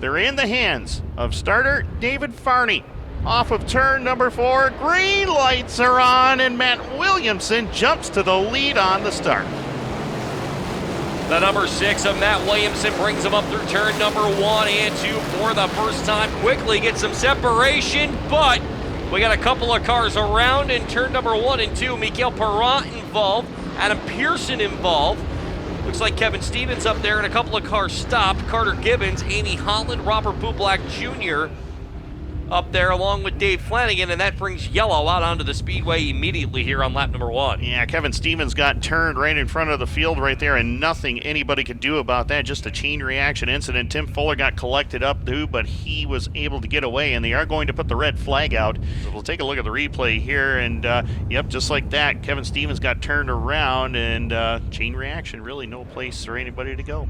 They're in the hands of starter David Farney. Off of turn number 4, green lights are on, and Matt Williamson jumps to the lead on the start. The number 6 of Matt Williamson brings him up through turn number 1 and 2 for the first time. Quickly gets some separation, but we got a couple of cars around in turn number 1 and 2. Mikael Perrant involved, Adam Pearson involved. Looks like Kevin Stevens up there and a couple of cars stopped. Carter Gibbons, Amy Holland, Robert Bublak Jr. up there along with Dave Flanagan, and that brings yellow out onto the speedway immediately here on lap number 1. Yeah, Kevin Stevens got turned right in front of the field right there, and nothing anybody could do about that. Just a chain reaction incident. Tim Fuller got collected up too, but he was able to get away, and they are going to put the red flag out. So we'll take a look at the replay here, and yep, just like that, Kevin Stevens got turned around, and chain reaction, really no place for anybody to go.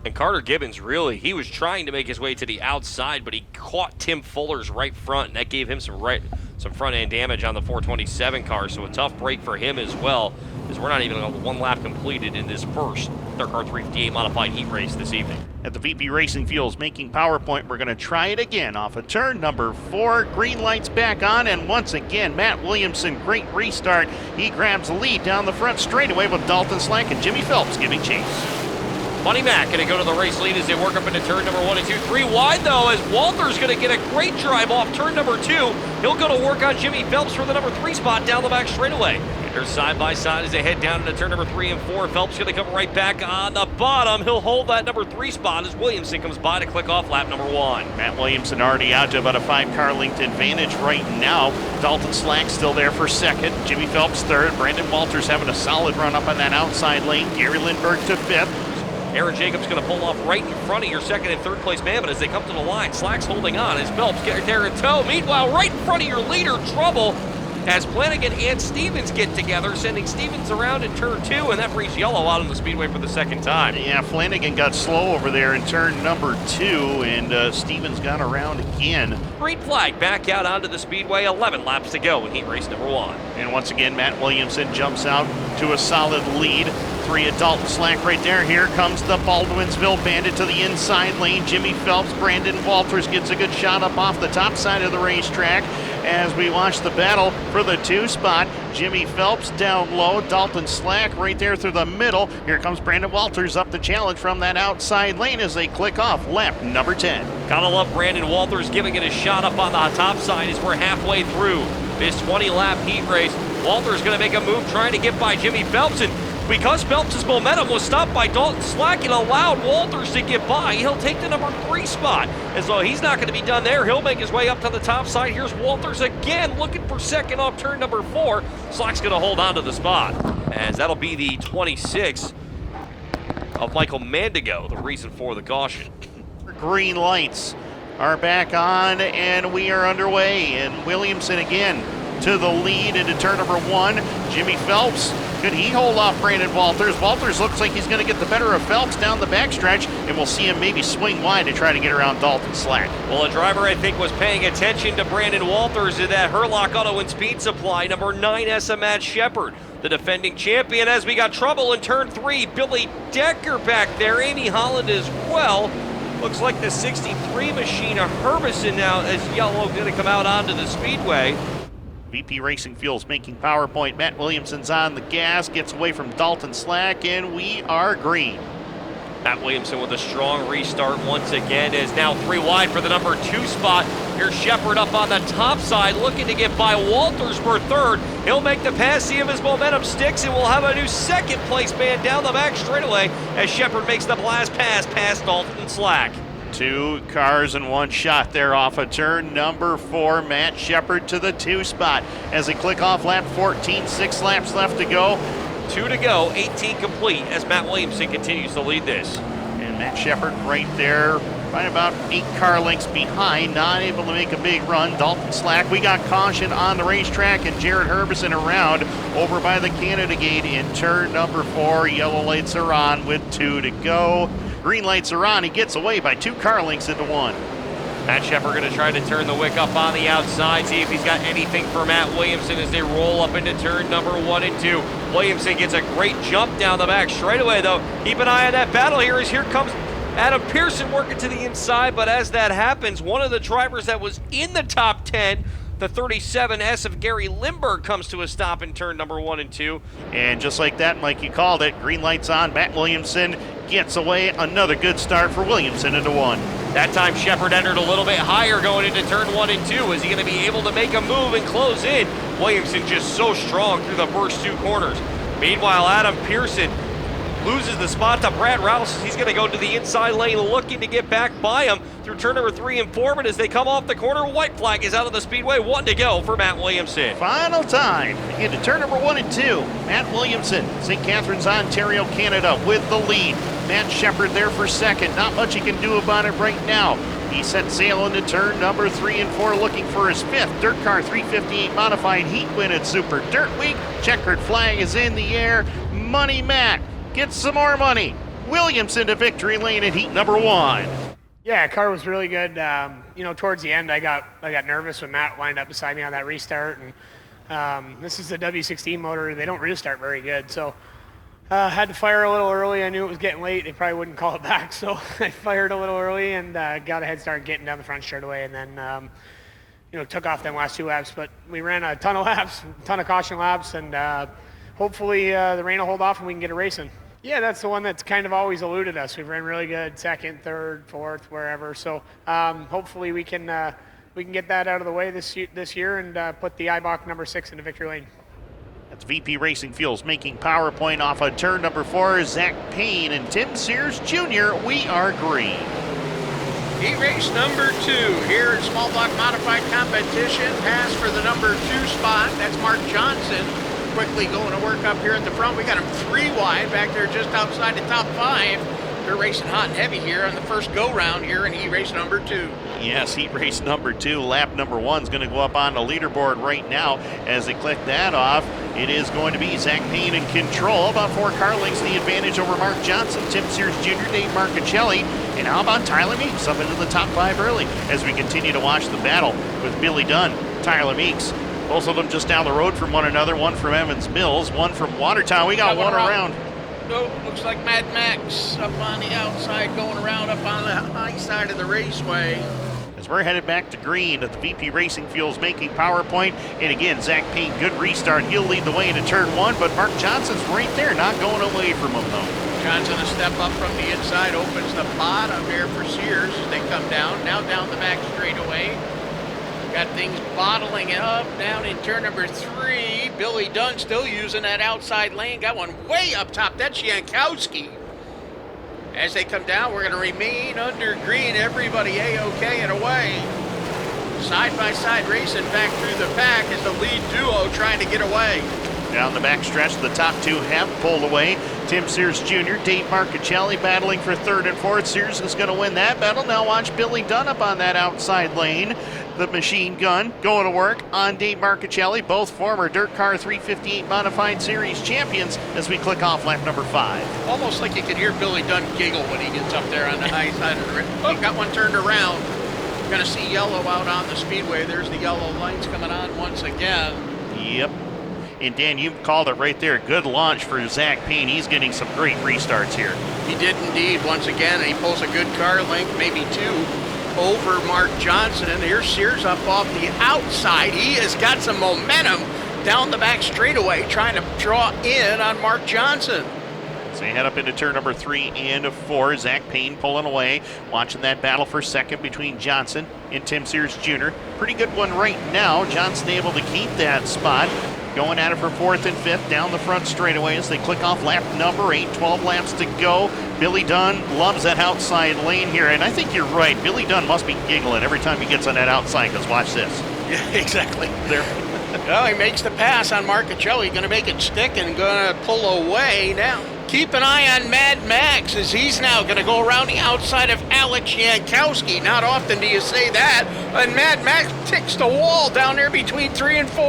And Carter Gibbons, really, he was trying to make his way to the outside, but he caught Tim Fuller's right front, and that gave him some front-end damage on the 427 car, so a tough break for him as well, as we're not even on one lap completed in this first DIRTcar 358 modified heat race this evening. At the VP Racing Fuels making PowerPoint, we're going to try it again off of turn number 4. Green lights back on, and once again, Matt Williamson, great restart. He grabs the lead down the front straightaway with Dalton Slack and Jimmy Phelps giving chase. Money Mac going to go to the race lead as they work up into turn number 1 and 2. 3 wide, though, as Walter's going to get a great drive off turn number 2. He'll go to work on Jimmy Phelps for the number 3 spot down the back straightaway. They're side by side as they head down into turn number 3 and 4. Phelps going to come right back on the bottom. He'll hold that number 3 spot as Williamson comes by to click off lap number 1. Matt Williamson already out to about a 5-car length advantage right now. Dalton Slack still there for second. Jimmy Phelps third. Brandon Walters having a solid run up on that outside lane. Gary Lindbergh to 5th. Aaron Jacobs going to pull off right in front of your second and third place man, but as they come to the line, Slack's holding on as Phelps get there in tow. Meanwhile, right in front of your leader, trouble, as Flanagan and Stevens get together, sending Stevens around in turn 2, and that brings yellow out on the speedway for the second time. Yeah, Flanagan got slow over there in turn number 2, and Stevens got around again. Green flag back out onto the speedway, 11 laps to go in heat race number 1. And once again, Matt Williamson jumps out to a solid lead. 3 at Dalton Slack right there. Here comes the Baldwinsville Bandit to the inside lane. Jimmy Phelps, Brandon Walters gets a good shot up off the top side of the racetrack as we watch the battle for the 2 spot. Jimmy Phelps down low, Dalton Slack right there through the middle. Here comes Brandon Walters up the challenge from that outside lane as they click off lap number 10. Gotta love Brandon Walters giving it a shot up on the top side as we're halfway through this 20-lap heat race. Walters gonna make a move trying to get by Jimmy Phelps, and because Phelps' momentum was stopped by Dalton Slack and allowed Walters to get by, he'll take the number 3 spot. As though he's not going to be done there, he'll make his way up to the top side. Here's Walters again, looking for second off turn number 4. Slack's going to hold on to the spot, as that'll be the 26 of Michael Mandigo, the reason for the caution. Green lights are back on, and we are underway. And Williamson again to the lead into turn number 1. Jimmy Phelps, could he hold off Brandon Walters? Walters looks like he's going to get the better of Phelps down the backstretch, and we'll see him maybe swing wide to try to get around Dalton Slack. Well, a driver I think was paying attention to Brandon Walters in that Herlock Auto and Speed Supply, number 9 Matt Shepard, the defending champion, as we got trouble in turn 3. Billy Decker back there, Amy Holland as well. Looks like the 63 machine of Herbison now as yellow going to come out onto the speedway. VP Racing Fuels making PowerPoint. Matt Williamson's on the gas, gets away from Dalton Slack, and we are green. Matt Williamson with a strong restart once again, is now 3 wide for the number 2 spot. Here's Shepard up on the top side, looking to get by Walters for third. He'll make the pass, see if his momentum sticks, and we'll have a new second place man down the back straightaway as Shepard makes the blast pass past Dalton Slack. 2 cars in 1 shot there off of turn number 4. Matt Shepard to the 2 spot as they click off lap 14. 6 laps left to go. 2 to go, 18 complete as Matt Williamson continues to lead this. And Matt Shepard right there, right about 8 car lengths behind, not able to make a big run. Dalton Slack, we got caution on the racetrack, and Jared Herbison around over by the Canada gate in turn number 4. Yellow lights are on with 2 to go. Green lights are on. He gets away by 2 car lengths into 1. Matt Shepard going to try to turn the wick up on the outside, see if he's got anything for Matt Williamson as they roll up into turn number 1 and 2. Williamson gets a great jump down the back straightaway, though. Keep an eye on that battle here as here comes Adam Pearson working to the inside, but as that happens, one of the drivers that was in the top 10, the 37S of Gary Lindbergh, comes to a stop in turn number 1 and 2. And just like that, Mike, you called it. Green lights on. Matt Williamson gets away. Another good start for Williamson into 1. That time Shepard entered a little bit higher going into turn 1 and 2. Is he going to be able to make a move and close in? Williamson just so strong through the first 2 corners. Meanwhile, Adam Pearson loses the spot to Brad Rouse. He's going to go to the inside lane looking to get back by him through turn number 3 and 4. But as they come off the corner, white flag is out of the speedway. 1 to go for Matt Williamson. Final time into turn number 1 and 2. Matt Williamson, St. Catharines, Ontario, Canada, with the lead. Matt Shepard there for second. Not much he can do about it right now. He set sail into turn number 3 and 4, looking for his 5th DIRTcar 358 modified heat win at Super Dirt Week. Checkered flag is in the air. Money Matt gets some more money. Williamson to victory lane in heat number 1. Yeah, car was really good. Towards the end, I got nervous when Matt lined up beside me on that restart, and this is the W16 motor. They don't restart very good, so had to fire a little early. I knew it was getting late. They probably wouldn't call it back, so I fired a little early and got a head start getting down the front straightaway, and then took off them last 2 laps. But we ran a ton of laps, ton of caution laps, and hopefully the rain will hold off and we can get a racing. Yeah, that's the one that's kind of always eluded us. We've ran really good, second, third, fourth, wherever. So hopefully we can get that out of the way this year and put the IBOC number 6 into victory lane. That's VP Racing Fuels making PowerPoint off of turn number 4. Zach Payne and Tim Sears Jr. We are green. Heat race number 2 here in small block modified competition. Pass for the number 2 spot. That's Mark Johnson. Quickly going to work up here at the front. We got him 3 wide back there just outside the top 5. They're racing hot and heavy here on the first go-round here in heat race number 2. Yes, heat race number 2, lap number 1 is going to go up on the leaderboard right now. As they click that off, it is going to be Zach Payne in control. About 4 car lengths the advantage over Mark Johnson, Tim Sears Jr., Dave Marchicelli, and how about Tyler Meeks up into the top 5 early as we continue to watch the battle with Billy Dunn, Tyler Meeks. Both of them just down the road from one another, one from Evans Mills, one from Watertown. We got one around. Nope, looks like Mad Max up on the outside, going around up on the high side of the raceway. As we're headed back to green at the VP Racing Fuels making PowerPoint. And again, Zach Payne, good restart. He'll lead the way into turn 1, but Mark Johnson's right there, not going away from him though. Johnson a step up from the inside, opens the bottom here for Sears as they come down. Now down the back straightaway. Got things bottling up down in turn number 3. Billy Dunn still using that outside lane. Got one way up top. That's Jankowski. As they come down, we're going to remain under green. Everybody A-OK and away. Side-by-side racing back through the pack as the lead duo trying to get away. Down the back stretch, the top 2 have pulled away. Tim Sears Jr., Dave Marchicelli battling for 3rd and 4th. Sears is going to win that battle. Now watch Billy Dunn up on that outside lane. The machine gun going to work on Dave Marchicelli, both former DIRTcar 358 Modified Series champions as we click off lap number 5. Almost like you can hear Billy Dunn giggle when he gets up there on the high side of the ring. Oh, got one turned around. We're going to see yellow out on the speedway. There's the yellow lights coming on once again. Yep. And Dan, you called it right there. Good launch for Zach Payne. He's getting some great restarts here. He did indeed once again. He pulls a good car length, maybe 2, over Mark Johnson. And here's Sears up off the outside. He has got some momentum down the back straightaway, trying to draw in on Mark Johnson. So you head up into turn number 3 and 4. Zach Payne pulling away. Watching that battle for second between Johnson and Tim Sears Jr. Pretty good one right now. Johnson able to keep that spot. Going at it for 4th and 5th down the front straightaway as they click off lap number 8. 12 laps to go. Billy Dunn loves that outside lane here. And I think you're right. Billy Dunn must be giggling every time he gets on that outside, because watch this. Yeah, exactly. There. Well, he makes the pass on Marchicelli. Going to make it stick and going to pull away now. Keep an eye on Mad Max as he's now going to go around the outside of Alex Jankowski. Not often do you say that. And Mad Max ticks the wall down there between 3 and 4.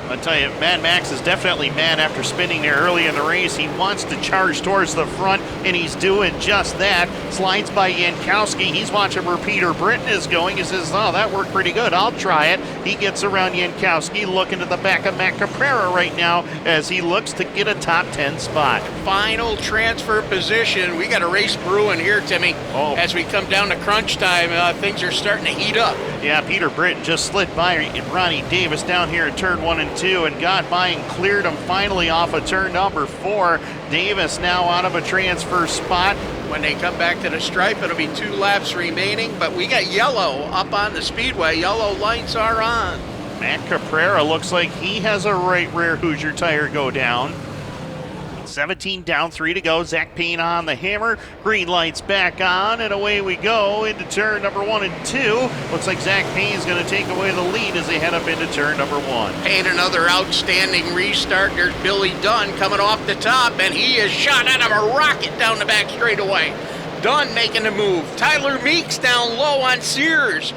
I'll tell you, Mad Max is definitely mad after spinning there early in the race. He wants to charge towards the front, and he's doing just that. Slides by Jankowski. He's watching where Peter Britton is going. He says, oh, that worked pretty good. I'll try it. He gets around Jankowski, looking to the back of Matt Caprera right now as he looks to get a top 10 spot. Final final transfer position. We got a race brewing here, Timmy. Oh. As we come down to crunch time, things are starting to heat up. Yeah, Peter Britton just slid by Ronnie Davis down here at turn 1 and 2 and got by and cleared him finally off of turn number 4. Davis now out of a transfer spot. When they come back to the stripe, it'll be 2 laps remaining, but we got yellow up on the speedway. Yellow lights are on. Matt Caprera looks like he has a right rear Hoosier tire go down. 17 down, 3 to go. Zach Payne on the hammer. Green lights back on, and away we go into turn number 1 and 2. Looks like Zach Payne's going to take away the lead as they head up into turn number 1. Payne, another outstanding restart. There's Billy Dunn coming off the top, and he is shot out of a rocket down the back straightaway. Dunn making the move. Tyler Meeks down low on Sears.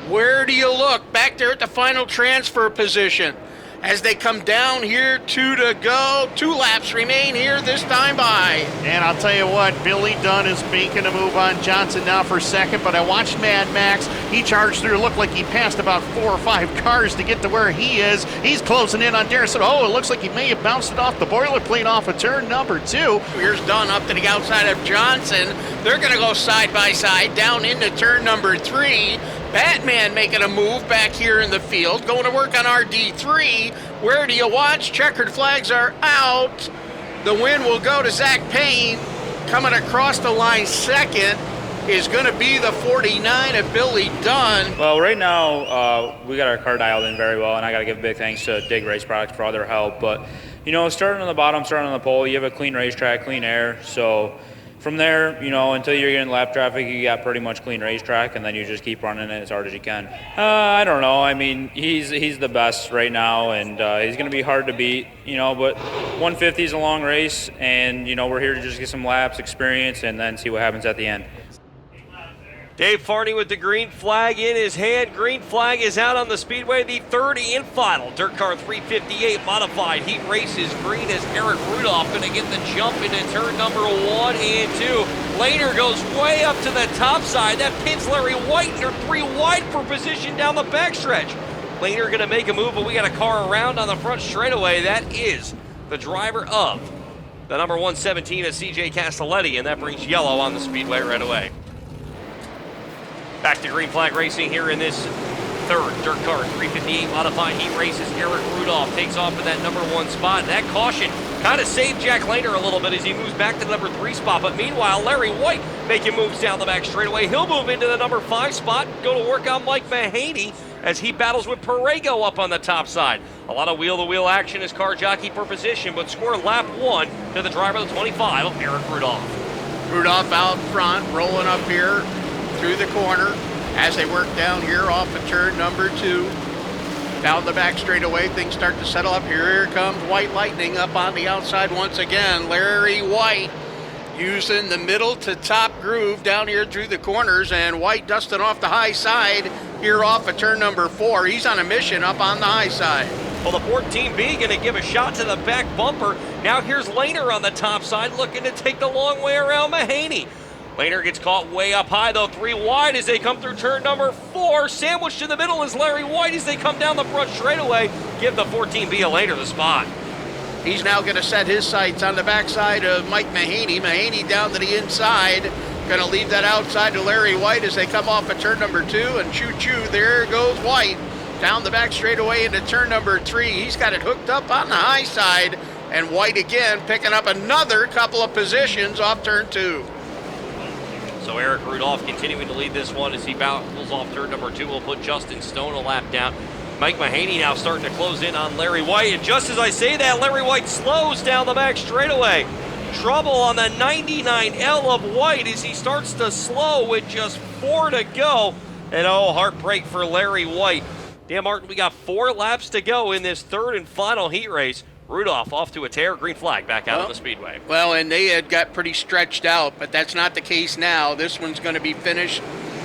Where do you look? Back there at the final transfer position. As they come down here, 2 to go. 2 laps remain here this time by. And I'll tell you what, Billy Dunn is making a move on Johnson now for second, but I watched Mad Max. He charged through. It looked like he passed about 4 or 5 cars to get to where he is. He's closing in on Darrison. Oh, it looks like he may have bounced it off the boilerplate off of turn number 2. Here's Dunn up to the outside of Johnson. They're going to go side by side down into turn number 3. Batman making a move back here in the field, going to work on RD3. Where do you watch? Checkered flags are out. The win will go to Zach Payne. Coming across the line second is going to be the 49 of Billy Dunn. Well, right now, we got our car dialed in very well, and I got to give a big thanks to Dig Race Products for all their help. But, you know, starting on the bottom, starting on the pole, you have a clean racetrack, clean air. So from there, you know, until you're getting lap traffic, you got pretty much clean racetrack, and then you just keep running it as hard as you can. I don't know. I mean, he's the best right now, and he's going to be hard to beat, you know, but 150 is a long race, and, you know, we're here to just get some laps, experience, and then see what happens at the end. Dave Farney with the green flag in his hand. Green flag is out on the speedway. The third and final DIRTcar 358 modified heat races green as Eric Rudolph going to get the jump into turn number 1 and 2. Lehner goes way up to the top side. That pins Larry White. They're 3 wide for position down the backstretch. Lehner going to make a move, but we got a car around on the front straightaway. That is the driver of the number 117 is CJ Castelletti, and that brings yellow on the speedway right away. Back to green flag racing here in this third DIRTcar 358 modified heat races. Eric Rudolph takes off in that number 1 spot. That caution kind of saved Jack Lehner a little bit as he moves back to the number 3 spot. But meanwhile, Larry White making moves down the back straightaway. He'll move into the number 5 spot, go to work on Mike Mahaney as he battles with Perego up on the top side. A lot of wheel-to-wheel action as car jockey for position, but score lap 1 to the driver of the 25 of Eric Rudolph. Rudolph out front, rolling up here through the corner as they work down here off of turn number 2. Down the back straightaway, things start to settle up. Here comes White Lightning up on the outside once again. Larry White using the middle to top groove down here through the corners, and White dusting off the high side here off of turn number 4. He's on a mission up on the high side. Well, the 14B going to give a shot to the back bumper. Now here's Lehner on the top side looking to take the long way around Mahaney. Lehner gets caught way up high, though, 3 wide as they come through turn number 4. Sandwiched in the middle is Larry White as they come down the front straightaway. Give the 14B a Lehner the spot. He's now going to set his sights on the backside of Mike Mahaney. Mahaney down to the inside. Going to leave that outside to Larry White as they come off of turn number 2. And choo-choo, there goes White. Down the back straightaway into turn number 3. He's got it hooked up on the high side. And White again picking up another couple of positions off turn 2. So Eric Rudolph continuing to lead this one as he battles off turn number 2. Will put Justin Stone a lap down. Mike Mahaney now starting to close in on Larry White. And just as I say that, Larry White slows down the back straightaway. Trouble on the 99L of White as he starts to slow with just 4 to go. And oh, heartbreak for Larry White. Dan Martin, we got 4 laps to go in this third and final heat race. Rudolph off to a tear, green flag back out on the speedway. Well, and they had got pretty stretched out, but that's not the case now. This one's going to be finished,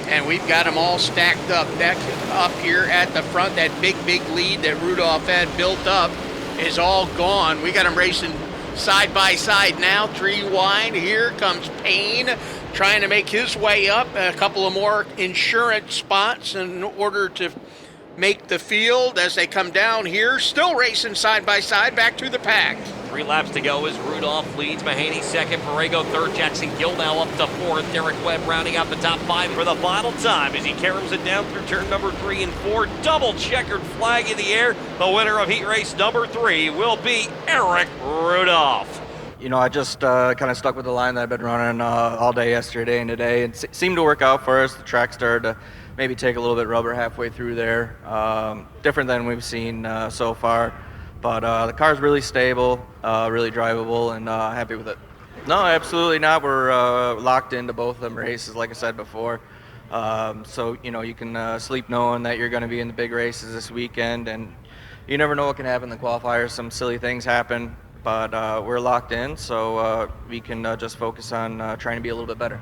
and we've got them all stacked up. That up here at the front, that big lead that Rudolph had built up is all gone. We got them racing side by side now, 3 wide. Here comes Payne trying to make his way up. A couple of more insurance spots in order to make the field as they come down here. Still racing side by side back to the pack. 3 laps to go as Rudolph leads. Mahaney second, Borrego third, Jackson Gill now up to fourth. Derek Webb rounding out the top 5 for the final time as he caroms it down through turn number 3 and 4. Double checkered flag in the air. The winner of heat race number 3 will be Eric Rudolph. You know, I just kind of stuck with the line that I've been running all day yesterday and today. It seemed to work out for us. The track started to maybe take a little bit rubber halfway through there. Different than we've seen so far. But the car's really stable, really drivable, and happy with it. No, absolutely not. We're locked into both of them races, like I said before. So, you know, you can sleep knowing that you're going to be in the big races this weekend, and you never know what can happen in the qualifiers. Some silly things happen, but we're locked in, so we can just focus on trying to be a little bit better.